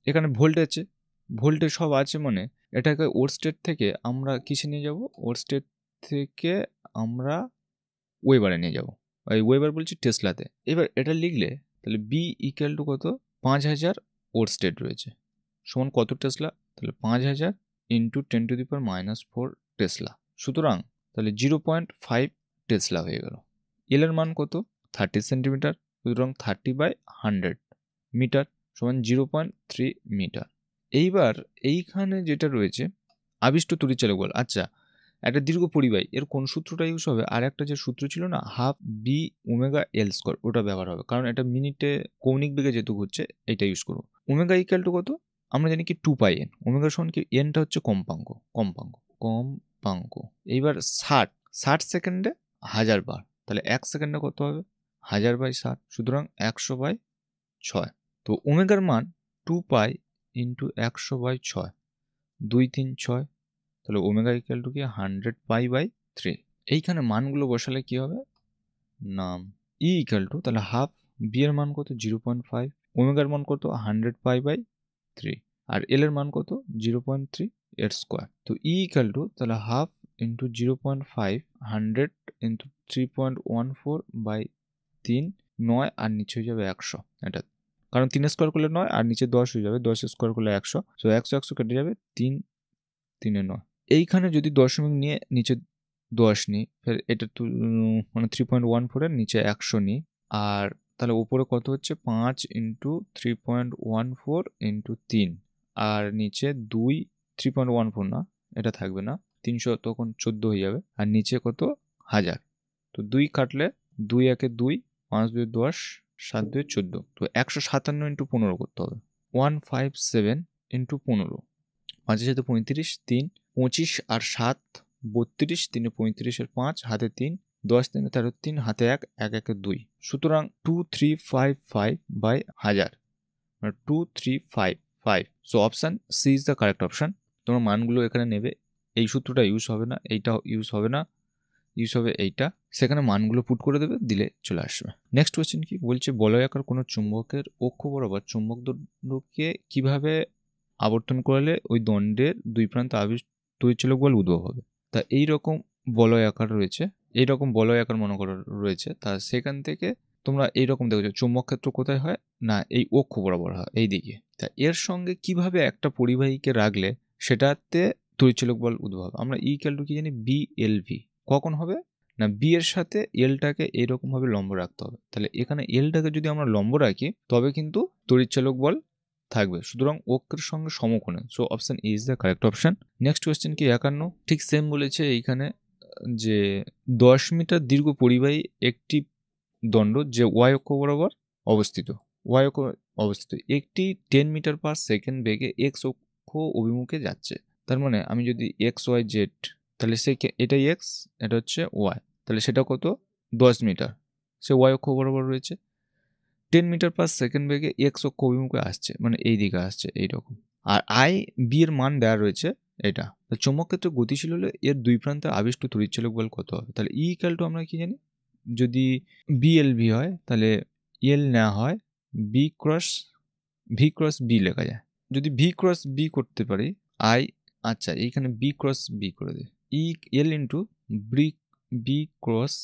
এখানে ভোল্টেজ সব আছে, মানে এটাকে ওরস্টেড থেকে আমরা কিসে নিয়ে যাব, ওরস্টেড থেকে আমরা ওয়েবারে নিয়ে যাবো, এই ওয়েবার বলছি টেসলাতে। এবার এটা লিখলে তাহলে বি ইকুয়াল টু কত, 5000 ওরস্টেড রয়েছে সমান কত টেসলা, তাহলে 5000 ইন্টু 10⁻⁴ টেসলা, সুতরাং তাহলে 0.5 টেসলা হয়ে গেল। এল এর মান কত 30 সেন্টিমিটার, সুতরাং 30/100 মিটার সমান 0.3 মিটার। এইবার এইখানে যেটা রয়েছে আবিষ্ট তড়িৎচালক বল, আচ্ছা একটা দীর্ঘ পরিবাহী এর কোন সূত্রটা ইউজ হবে, আর একটা যে সূত্র ছিল না half B omega L square, ওটা ব্যবহার হবে, কারণ এটা মিনিটে কৌণিক বেগে যেহেতু ঘুরছে এইটা ইউজ করবো। ওমেগা ইকুয়াল টু কত, আমরা জানি কি 2πn, ওমেগা সমান কি এনটা হচ্ছে কম্পাঙ্ক। এইবার 60 সেকেন্ডে 1000 বার, তাহলে 1 সেকেন্ডে কত হবে 1000/60, সুতরাং 100/6। তো ওমেগার মান 2π ইন্টু 100/6, 2 3 6, তাহলে ওমেগা ইকুয়াল টু কি 100π/3। এইখানে মানগুলো বসালে কি হবে, নাম ই ইকুয়াল টু, তাহলে হাফ বি এর মান কত 0.5, ওমেগার মান কত 100π/3, আর এল এর মান কত 0.3 এর স্কোয়ার। তো ই ইকুয়াল টু, তাহলে হাফ ইন্টু 0.5, 100 ইন্টু 3.14/3, 9 আর নিচে হয়ে যাবে 100, এটা কারণ 3 স্কোয়ার করলে 9 আর নিচে 10 হয়ে যাবে, 10 স্কোয়ার করলে 100, সো 100 কেটে যাবে, 3 3 9। এইখানে যদি দশমিক নিয়ে নিচে 10 নিই, ফের এটা তো মানে 3.14 এর নিচে 100 নিই, আর তাহলে উপরে কত হচ্ছে 5 ইন্টু 3.14 ইন্টু 3, আর নিচে 2, 3.14 না এটা থাকবে না, 300 তখন 14 হয়ে যাবে, আর নিচে কত 1000, তো 2 কাটলে 2 একে 2, 5 2 10, 7 2 14, তো 157 ইন্টু 15 করতে হবে, 157 ইন্টু 15, 5 সাথে 35, 3 25 আর 7 32, 3 35 এর 5, হাতে 3, 10 3 13 3, হাতে 1, 1 1 2, সুতরাং 2355/1000, মানে 2355। So option C is the correct option. তোমরা মানগুলো এখানে নেবে, এই সূত্রটা ইউজ হবে না, এইটা ইউজ হবে না, ইউজ হবে এইটা, সেখানে মানগুলো পুট করে দেবে, দিলে চলে আসবে। নেক্সট কোয়েশ্চেন কি বলছে, বলয়াকার কোনো চুম্বকের অক্ষ বরাবর চুম্বক দণ্ডকে কিভাবে আবর্তন করলে ওই দণ্ডের দুই প্রান্তে আবিষ্ট তড়িৎচালক বল উদ্ভব হবে। তা এইরকম বলয়াকার রয়েছে, এইরকম বলয়াকার মনে করো রয়েছে, তা সেখান থেকে তোমরা এইরকম দেখছো চুম্বক ক্ষেত্র কোথায় হয় না এই অক্ষ বরাবর হয় এই দিকে। তা এর সঙ্গে কিভাবে একটা পরিবাহীকে রাখলে সেটাতে তড়িৎচালক বল উদ্ভব, আমরা ইকুয়াল টু কি জানি BLV, কখন হবে না বি এর সাথে এলটাকে এইরকম ভাবে লম্ব রাখতে হবে, তাহলে এখানে এলটাকে যদি আমরা লম্ব রাখি তবে কিন্তু তড়িৎচালক বল থাকবে, সুতরাং অক্ষের সঙ্গে সমকোণে, so option A is the correct option. Next question কি 51, ঠিক সেম বলেছে এইখানে যে 10 মিটার দীর্ঘ পরিবাহী একটি দণ্ড যে ওয়াই অক্ষ বরাবর অবস্থিত, একটি 10 মিটার পার সেকেন্ড বেগে এক্স অক্ষ অভিমুখে যাচ্ছে, তার মানে আমি যদি XYZ, তাহলে এটাই এক্স, এটা হচ্ছে ওয়াই, তাহলে সেটা কত 10 মিটার, সে ওয়াই অক্ষ বরাবর রয়েছে, 10 মিটার পার সেকেন্ড বেগে এক্স অক্ষ অভিমুখে আসছে, মানে এই দিকে আসছে এইরকম, আর আই বি এর মান দেওয়া রয়েছে এটা। চৌম্বক ক্ষেত্রে গতিশীল হলে এর দুই প্রান্তে আবিষ্ট তড়িৎচালক বল কত হবে, তাহলে ই ইকুয়াল টু আমরা কি জানি, যদি BLV হয় তাহলে এল নেওয়া হয় ভি ক্রস বি লেখা যায়, যদি ভি ক্রস বি করতে পারি আই, আচ্ছা এইখানে বি ক্রস বি করে দে, E L into B cross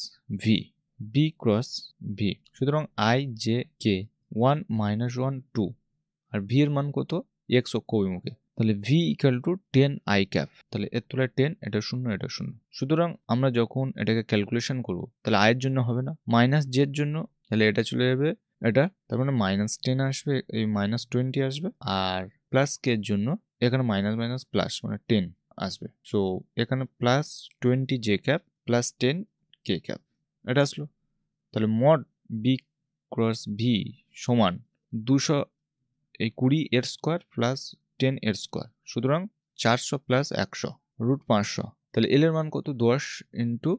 V, সুতরাং আই জে কে 1 - 1 2, আর ভি এর মান কত এক্স অক্ষ অভিমুখে, তাহলে V equal to 10 I cap, তাহলে এর তলায় 10, এটা 0 এটা 0, সুতরাং আমরা যখন এটাকে ক্যালকুলেশন করব তাহলে আয়ের জন্য হবে না, মাইনাস জের জন্য তাহলে এটা চলে যাবে এটা, তার মানে -10 আসবে, এই -20 আসবে, আর প্লাস কে এর জন্য এখানে মাইনাস মাইনাস প্লাস মানে 10 আসবে, সো এখানে +20 জে ক্যাপ প্লাস 10 কে ক্যাপ, এটা আসলো, তাহলে মড বি ক্রস ভি সমান 220 এর স্কোয়ার প্লাস 10 এর স্কোয়ার, সুতরাং 400 প্লাস 100 √500, তাহলে এল এর মান কত 10 ইন্টু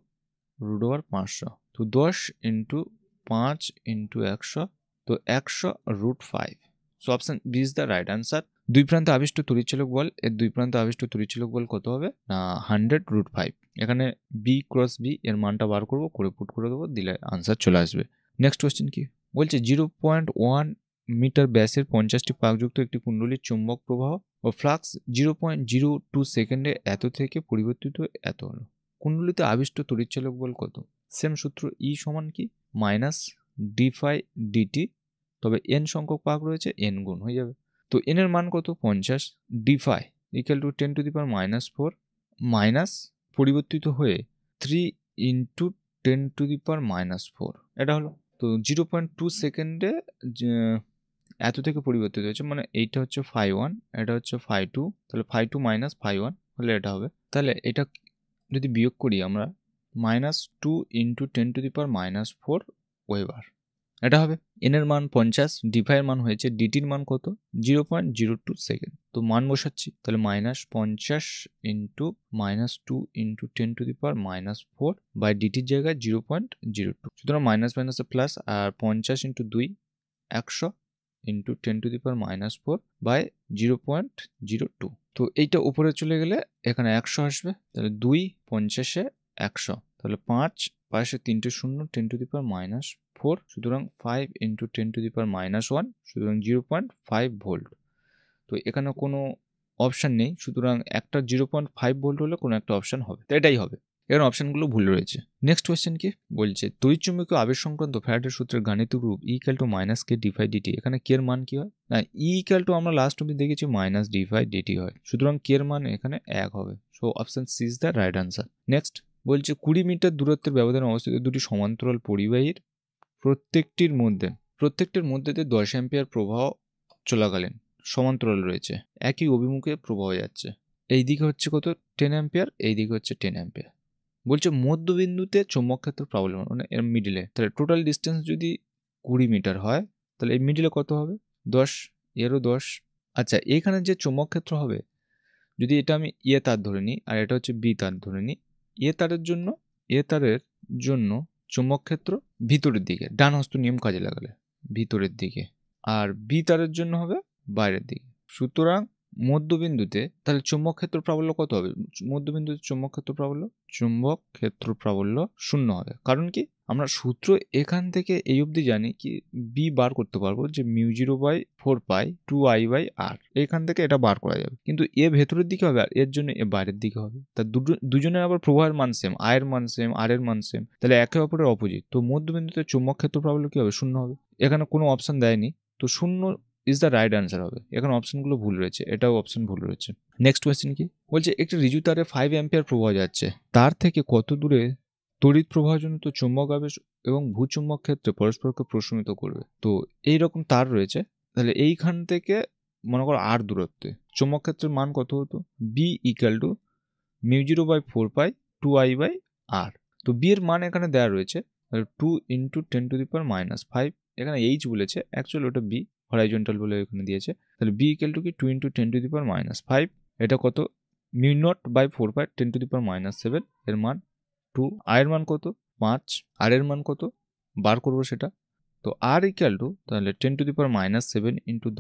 √500, তো 10 ইন্টু 5 ইন্টু 100, তো 100 √5, so option B is the right answer. দুই প্রান্তে আবিষ্ট তড়িৎচালক বল, এর দুই প্রান্তে আবিষ্ট তড়িৎচালক বল কত হবে না 100 √5, এখানে বি ক্রস বি এর মানটা বার করবো, করে পুট করে দেবো, দিলে আনসার চলে আসবে। নেক্সট কোয়েশ্চেন কি বলছে, 0.1 মিটার ব্যাসের 50টি পাকযুক্ত একটি কুণ্ডলীর চুম্বক প্রবাহ ও ফ্লাক্স 0.02 সেকেন্ডে এত থেকে পরিবর্তিত এত হলো, কুণ্ডলীতে আবিষ্ট তড়িৎচালক বল কত, সেম সূত্র ই সমান কি -d∅dt, তবে n সংখ্যক পাক রয়েছে n গুণ হয়ে যাবে, তো n এর মান কত 50, d∅ ইকুয়াল টু 10⁻⁴ মাইনাস পরিবর্তিত হয়ে 3 ইন্টু 10⁻⁴, এটা হলো, তো 0.2 সেকেন্ডে এত থেকে পরিবর্তিত হয়েছে, মানে এইটা হচ্ছে φ1, এটা হচ্ছে φ2, তাহলে φ2 - φ1 হলে এটা হবে, তাহলে এটা যদি বিয়োগ করি আমরা -2 × 10⁻⁴ ওয়েবার, এটা হবে। এন এর মান 50, d5 এর মান হয়েছে, ডিটির মান কত 0.02 সেকেন্ড। তো মান বসাচ্ছি, তাহলে -50 × -2 × 10⁻⁴ বাই ডিটির জায়গায় 0.02। সুতরাং মাইনাস মাইনাসে প্লাস, আর 50 × 2 100 × 10⁻⁴ বাই 0.02। তো এইটা উপরে চলে গেলে এখানে 100 আসবে, তাহলে 2 50-এ 100, তাহলে 5 পাশে 3টে শূন্য 10⁻⁴, সুতরাং 5 × 10⁻⁻1, সুতরাং 0.5 ভোল্ট। তো এখানে কোনো অপশান নেই, সুতরাং একটা 0.5 ভোল্ট হলে কোনো একটা অপশান হবে, তো এটাই হবে। এখানে অপশানগুলো ভুল রয়েছে। নেক্সট কোয়েশ্চেন কি বলছে, তড়িৎচুম্বকীয় আবেশ সংক্রান্ত ফ্যারাডের সূত্রের গাণিতিক রূপ E = -k d∅dt। এখানে k এর মান কি হয় না, E = আমরা লাস্ট অবধি দেখেছি -d∅dt হয়, সুতরাং k এর মান এখানে 1 হবে। So option C is the right answer. Next বলছে 20 মিটার দূরত্বের ব্যবধানে অবস্থিত দুটি সমান্তরাল পরিবাহীর প্রত্যেকটির মধ্যে দিয়ে 10 অ্যাম্পিয়ার প্রবাহ চলাকালীন সমান্তরাল রয়েছে, একই অভিমুখে প্রবাহ যাচ্ছে। এই দিকে হচ্ছে কত 10 অ্যাম্পিয়ার, এই দিকে হচ্ছে 10 অ্যাম্পিয়ার। বলছে মধ্যবিন্দুতে চৌম্বক ক্ষেত্র প্রাবল্যমান, মানে এর মিডিলে, তাহলে টোটাল ডিস্টেন্স যদি 20 মিটার হয়, তাহলে এই মিডিলে কত হবে 10, এরও 10। আচ্ছা, এখানে যে চৌম্বক ক্ষেত্র হবে, যদি এটা আমি এ তার ধরে নিই আর এটা হচ্ছে বি তার ধরে নিই, এ তারের জন্য চৌম্বক ক্ষেত্র ভিতরের দিকে, ডান হস্ত নিয়ম কাজে লাগালে ভিতরের দিকে, আর বি তারের জন্য হবে বাইরের দিকে। সুতরাং মধ্যবিন্দুতে তাহলে চৌম্বক ক্ষেত্র প্রাবল্য কত হবে, মধ্যবিন্দুতে চৌম্বক ক্ষেত্র প্রাবল্য 0 হবে। কারণ কি, আমরা সূত্র এখান থেকে এই অবধি জানি কি বি বার করতে পারবো যে μ0/4π 2I/r, এখান থেকে এটা বার করা যাবে, কিন্তু এ ভেতরের দিকে হবে আর এর জন্য এ বাইরের দিকে হবে। তা দুজনের আবার প্রবাহের মান সেম, I এর মান সেম, R এর মান সেম, তাহলে একে অপরের অপোজিট। তো মধ্যবিন্দুতে চৌম্বক ক্ষেত্র প্রাবল্য কি হবে 0 হবে। এখানে কোনো অপশন দেয়নি, তো 0 ইজ দ্য রাইট আনসার হবে। এখানে অপশনগুলো ভুল রয়েছে, এটাও অপশন ভুল রয়েছে। নেক্সট কোয়েশ্চেন কি বলছে, একটি ঋজু তারে 5 অ্যাম্পিয়ার প্রবাহ যাচ্ছে, তার থেকে কত দূরে তড়িৎ প্রবাহজনিত চৌম্বক আবেশ এবং ভূচুম্বক ক্ষেত্রে পরস্পরকে প্রশমিত করবে। তো এইরকম তার রয়েছে, তাহলে এইখান থেকে মনে করো আর দূরত্বে চৌম্বক ক্ষেত্রের মান কত হতো, বি = μ0/4π 2I/r। তো বি এর মান এখানে দেওয়া রয়েছে, 2 × 10⁻⁵। এখানে এইচ বলেছে, অ্যাকচুয়ালি ওটা বি, হরাইজন্টাল বলে এখানে দিয়েছে। তাহলে বি = কি 2 × 10⁻⁵, এটা কত μ0/4π 10⁻⁷, এর মান 2। আই এর মান কত 5, আর এর মান কত বার করবো সেটা। তো আর = তাহলে 10⁻⁷ × 10/2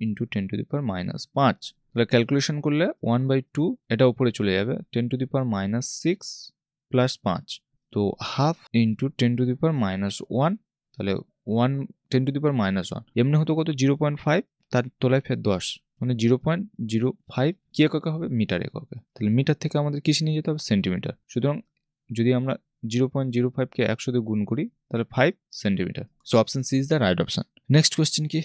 × 10⁻⁵। তাহলে ক্যালকুলেশন করলে 1/2 এটা উপরে চলে যাবে, 10⁻⁶ প্লাস 5, তো হাফ × 10⁻⁻1, তাহলে 10⁻⁻1 এমনি হতো কত 0.5, তার তলায় ফের 10, মানে 0.05 কি এককে হবে মিটার এককে। তাহলে মিটার থেকে আমাদের কিসে নিয়ে যেতে হবে সেন্টিমিটার। সুতরাং যদি আমরা 0.05কে 100 দিয়ে গুণ করি তাহলে 5 centimetre. So option C is the right option. Next question কি,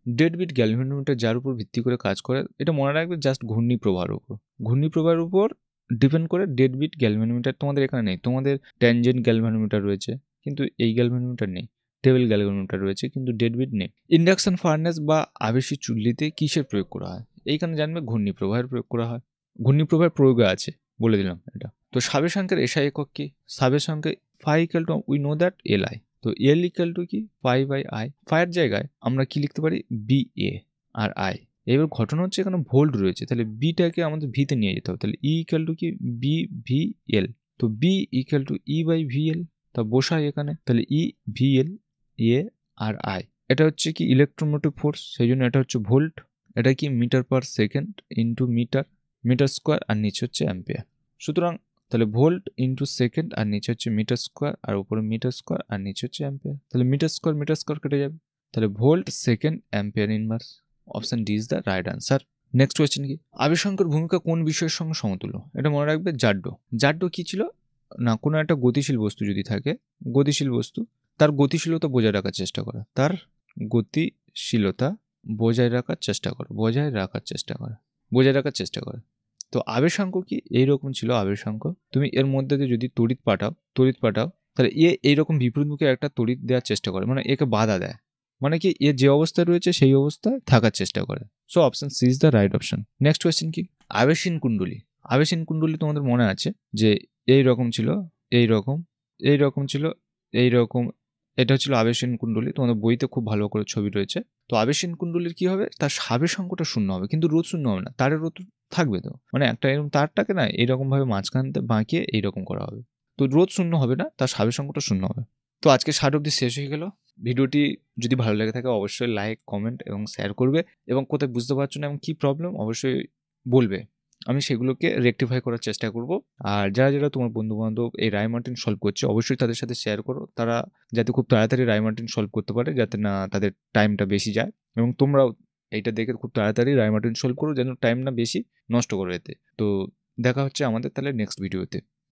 ডেডবিট গ্যালভানোমিটার যার উপর ভিত্তি করে কাজ করে, এটা মনে রাখবে জাস্ট ঘূর্ণিপ্রবাহের উপর ডিপেন্ড করে ডেডবিট গ্যালভানোমিটার তোমাদের এখানে নেই। তোমাদের ট্যানজেন্ট গ্যালভানোমিটার রয়েছে কিন্তু এই গ্যালভানোমিটার নেই, টেবিল গ্যালভানোমিটার রয়েছে কিন্তু ডেডবিট নেই। ইন্ডাকশন ফার্নেস বা আবেশী চুল্লিতে কিসের প্রয়োগ করা হয়, এইখানে জানবে ঘূর্ণিপ্রবাহের প্রয়োগ করা হয়। ঘূর্ণিপ্রবাহের প্রয়োগে আছে বলে দিলাম এটা। তো সাবেশাঙ্কের এসআই একক কি, সাবেশাঙ্কে phi = we know that LI, তো এল = কি π/i। ফাইয়ের জায়গায় আমরা কি লিখতে পারি BA আর I। এবার ঘটনা হচ্ছে এখানে ভোল্ট রয়েছে, তাহলে বিটাকে আমাদের ভিতে নিয়ে যেতে হবে, তাহলে E = কি BVL, তো B = E/VL, তা বসাই এখানে, তাহলে EVL A আর I। এটা হচ্ছে কি ইলেকট্রোমোটিভ ফোর্স, সেই জন্য এটা হচ্ছে ভোল্ট। এটা কি মিটার/সেকেন্ড ইন্টু মিটার স্কোয়ার, আর নিচে হচ্ছে অ্যাম্পিয়ার। সুতরাং তাহলে ভোল্ট ইন্টু সেকেন্ড, আর নিচে হচ্ছে মিটার স্কোয়ার, আর উপরে মিটার স্কোয়ার, আর নিচে হচ্ছে অ্যাম্পিয়ার। তাহলে মিটার স্কোয়ার কেটে যাবে, তাহলে volt second ampere inverse. Option D is the right answer. Next question কি, আবেশাঙ্কের ভূমিকা কোন বিষয়ের সঙ্গে সমতুল্য, এটা মনে রাখবে জাড্য কি ছিল না, কোনো একটা গতিশীল বস্তু যদি থাকে, গতিশীল বস্তু তার গতিশীলতা বজায় রাখার চেষ্টা করে। তো আবেশাঙ্ক কি এইরকম ছিল, আবেশাঙ্ক তুমি এর মধ্যে দিয়ে যদি তড়িৎ পাঠাও তাহলে এইরকম বিপরীতমুখী একটা তড়িৎ দেওয়ার চেষ্টা করে, মানে একে বাধা দেয়, মানে কি এ যে অবস্থায় রয়েছে সেই অবস্থায় থাকার চেষ্টা করে। So option C is the right option. Next question কি, আবেশিন কুণ্ডলী তোমাদের মনে আছে যে এই রকম ছিল, এই রকম ছিল, এই রকম। এটা ছিল আবেশিন কুণ্ডলী, তোমাদের বইতে খুব ভালো করে ছবি রয়েছে। তো আবেশিন কুণ্ডলীর কি হবে, তার সাবের সংখ্যাটা শূন্য হবে, কিন্তু রোধ শূন্য হবে না, তারের রোধ থাকবে। তো মানে একটা এরকম তারটাকে না এইরকম ভাবে মাঝখানতে বাঁকিয়ে এইরকম করা হবে, তো রোধ শূন্য হবে না, তার সাবের সংখ্যাটা শূন্য হবে। তো আজকে 60 অবধি শেষ হয়ে গেল। ভিডিওটি যদি ভালো লেগে থাকে অবশ্যই লাইক, কমেন্ট এবং শেয়ার করবে, এবং কোথায় বুঝতে পারছো না এবং কী প্রবলেম অবশ্যই বলবে, আমি সেগুলোকে রেকটিফাই করার চেষ্টা করব। আর যারা যারা তোমার বন্ধুবান্ধব এই রায়মার্টিন সলভ করছে অবশ্যই তাদের সাথে শেয়ার করো, তারা যাতে খুব তাড়াতাড়ি রায়মার্টিন সলভ করতে পারে, যাতে না তাদের টাইমটা বেশি যায়। এবং তোমরাও এইটা দেখে খুব তাড়াতাড়ি রায়মার্টিন সলভ করো, যেন টাইম না বেশি নষ্ট করো এতে। তো দেখা হচ্ছে আমাদের তাহলে নেক্সট ভিডিওতে।